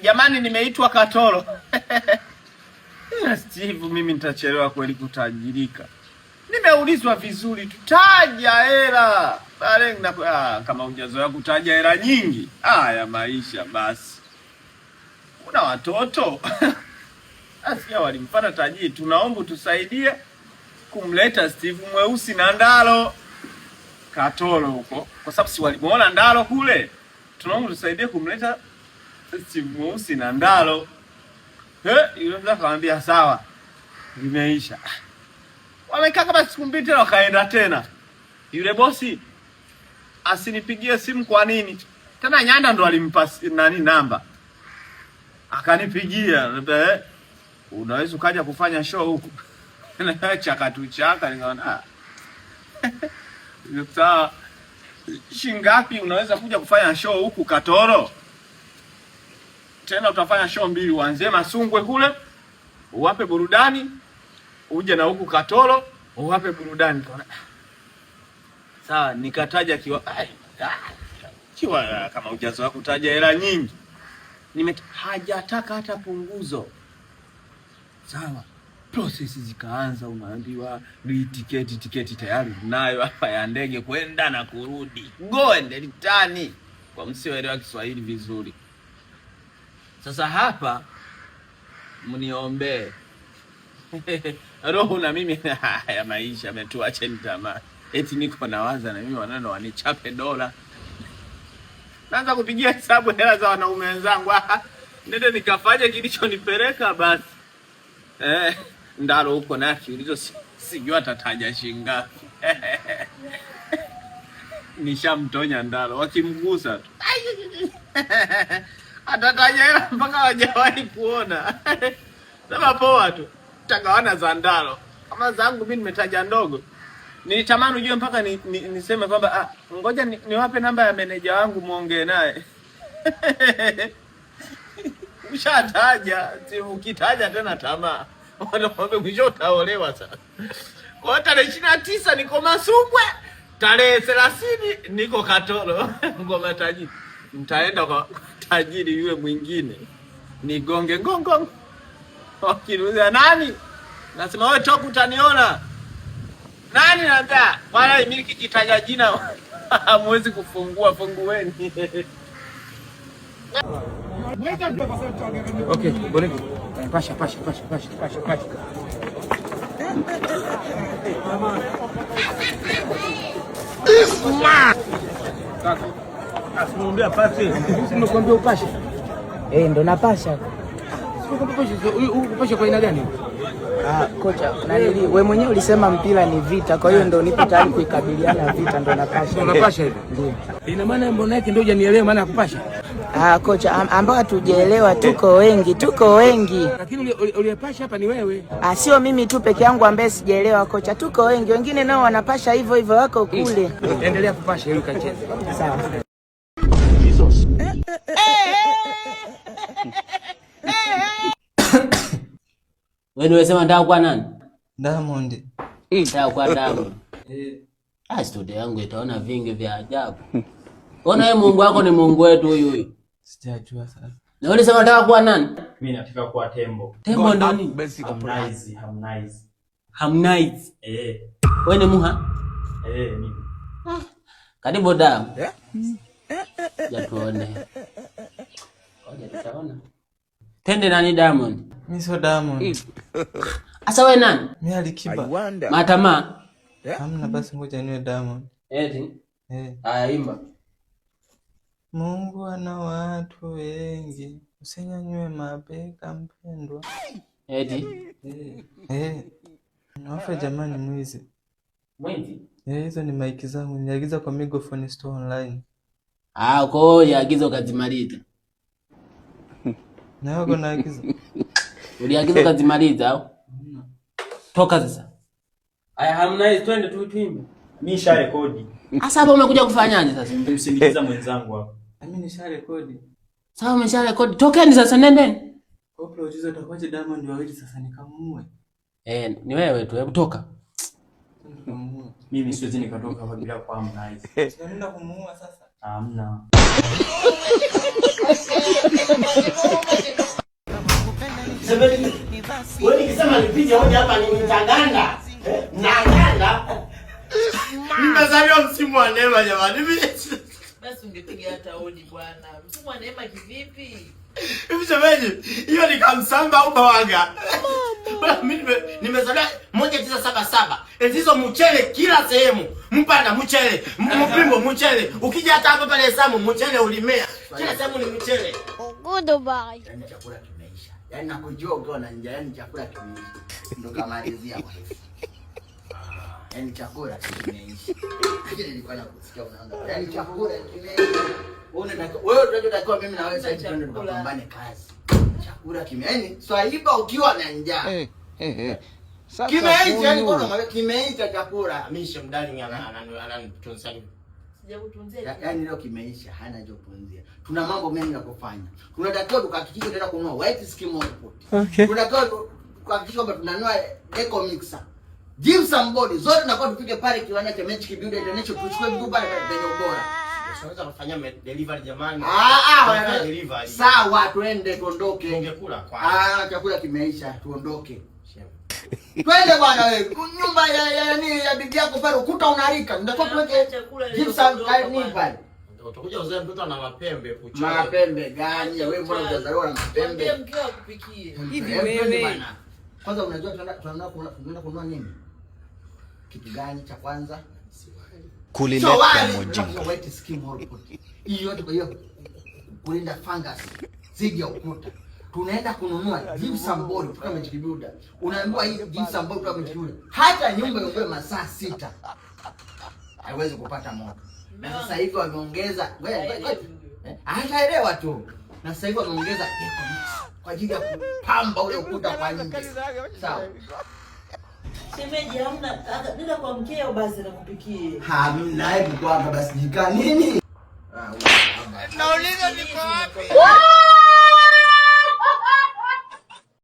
Jamani nimeitwa Katoro. Steve, mimi nitachelewa kweli kutajirika. Nimeulizwa vizuri, tutaja hela. Bale kama hujazoea kutaja hela nyingi. Ya maisha basi. Kuna watoto. Asikia walimfanya tajiri, tunaomba tusaidie kumleta Steve Mweusi na Ndalo Katoro huko. Kwa sababu si walimuona Ndalo kule. Tunaomba tusaidie kumleta Steve Mweusi na Ndalo. Yule mzee akamwambia sawa. Limeisha. Wamekaa kama siku mbili tena wakaenda tena. Yule bosi asinipigie simu kwa nini? Tena Nyanda ndo alimpa namba. Akanipigia, unaweza ukaja kufanya show huku. Na chaka nikaona sawa. Shingapi unaweza kuja kufanya show huku Katoro? Tena utafanya show mbili, uanze Masungwe kule, uwape burudani, uje na huku Katoro, uwape burudani. Sawa, nikataja kiwa kama hujazoea kutaja hela nyingi. Hajataka hata punguzo. Sawa. Process zikaanza, unaambiwa tiketi tayari nayo hapa ya ndege kwenda na kurudi. Go and return. Kwa msioelewa Kiswahili vizuri. Sasa hapa mniombe. Roho na mimi ya maisha ametuacha tamaa. Eti niko nawaza na mimi wanano wanichape dola. Naanza kupigia hesabu hela za wanaume wenzangu. Nende nikafanya kilichonipeleka basi. Ndalo huko na kiulizo sijui atataja shingapi. Nishamtonya Ndalo, wakimgusa tu. Atataja hela mpaka hawajawahi kuona. Sema poa tu. Tagawana za Ndalo. Kama zangu mimi nimetaja ndogo. Nilitamani ujue mpaka niseme kwamba ngoja niwape namba ya meneja wangu muongee naye. Ushataja, si ukitaja tena tamaa. Wanaomba mwisho utaolewa sasa. Kwa tarehe 29 niko Masungwe, tarehe 30 niko Katoro. Ngoma tajiri. Mtaenda kwa tajiri yule mwingine. Nigonge ngongo. Wakirudia nani? Nasema wewe toka utaniona. Nani naambia? Wala miliki kitaja jina hamwezi kufungua, fungueni. Okay, bora. Pasha. Isma. Asimuambia pasi. Simekuambia upashe. Ndo napasha. Upashe kwa aina gani? Kocha, wewe mwenyewe ulisema mpira ni vita, kwa hiyo ndo nipo tayari kuikabiliana vita, ndo napasha. Unapasha hivi? Ndio. Ina maana mbona yake ndio hujanielewa maana ya kupasha? Kocha, ambao hatujaelewa tuko wengi. Lakini uliyepasha hapa ni wewe. Sio mimi tu peke yangu ambaye sijaelewa kocha, tuko wengi. Wengine nao wanapasha hivyo wako kule. Endelea kupasha ili ukacheze. Sawa. Jesus. Wewe unasema nataka kwa nani? Diamond. Nataka kwa Diamond. Studio yangu itaona vingi vya ajabu. Ona wewe Mungu wako ni Mungu wetu huyu. Sijajua sasa. Na wewe unasema nataka kwa nani? Mimi nataka kwa Tembo. Tembo ndo nini? Harmonize. Wewe ni Muha? Mimi. Karibu da. Ya tuone. Ngoja tutaona. Tende nani Diamond? Mimi sio Diamond. Asa wewe nani? Mimi Alikiba. Matama. Hamna, basi ngoja niwe Diamond. Haya imba. Mungu ana watu wengi, usinyanyue mabega mpendwa. Nawafa jamani mwizi. Mwizi? Hizo ni maiki zangu, niliagiza kwa Megaphone Store online. Kwa hiyo agiza ukazimaliza. Na wewe unaagiza? Uliagiza ukazimaliza au? Toka sasa. Aya Harmonize twende tuimbe. Mimi nisha rekodi. Sasa hapo umekuja kufanyaje sasa? Nimsindikiza mwenzangu hapo. Mimi nisha rekodi. Sawa umesha rekodi. Tokeni sasa nendeni. Kwa producer utakuaje Diamond wawili sasa nikamue? Ni wewe tu, hebu toka. Mimi siwezi nikatoka hapa bila kwa Harmonize. Tunaenda kumuua sasa. Hamna. nipige hoja hapa nitaganda. Naganda. Nimezaliwa msimu wa neema jamani. Basi ungepiga hata hoja bwana. Msimu wa neema kivipi? Hivi shemeji, hiyo ni kamsamba au bawaga? Mimi nimezaliwa 1977. Hizo mchele kila sehemu. Mpanda mchele, mpimbo mchele. Ukija hata hapa pale Samu mchele ulimea. Kila sehemu ni mchele. Goodbye. Yaani chakula kimeisha. Yaani nakujua ukiwa na njaa, yaani chakula kimeisha. Ndio kamalizia kwa hiyo. Yaani chakula kimeisha. Kile nilikuwa nakusikia unaanza. Yaani chakula kimeisha. Wewe tunatakiwa mimi na wewe sasa twende tukapambane kazi. Chakula kimeisha. Yaani swaiba ukiwa na njaa. Kimeisha, yaani kwa kimeisha chakula. Mishe mdali ananitunza. Sijakutunzia. Yaani leo kimeisha, hana haja kutunzia. Tuna mambo mengi ya kufanya. Tunatakiwa tukahakikisha tunaenda kununua white skim output. Okay. Tunatakiwa kuhakikisha kwamba tunanunua eco mixer. Gypsum board zote tunakuwa tupige pale kiwanja cha Mechi Build International, tuchukue vitu pale penye ubora. Tunaweza kufanya delivery jamani. Delivery. Sawa, twende tuondoke. Ungekula kwanza. Chakula kimeisha, tuondoke. Twende bwana wewe. Nyumba ya bibi yako pale ukuta unalika. Ndio tuweke gypsum nini pale. Utakuja uzee mtoto ana mapembe kuchora. Mapembe gani? Wewe mbona hujazaliwa na mapembe? Mwambie mkeo akupikie. Hivi wewe. Kwanza unajua tunaenda kununua nini? Kitu gani cha kwanza? Kulileta mjinga. White skim output. Hiyo yote kwa hiyo kulinda fungus zidi ya ukuta. Tunaenda kununua gypsum board kutoka Mechi Build. Unaambiwa hii gypsum board kutoka Mechi Build. Hata nyumba iwe masaa 6 haiwezi kupata moto. Na sasa hivi wameongeza hataelewa tu. Na sasa hivi wameongeza eco mix kwa ajili ya kupamba ule ukuta kwa nje. Sawa. Shemeji hamna nenda kwa mkeo basi nakupikie. Mimi naye kwa basi nika nini? Nauliza niko wapi?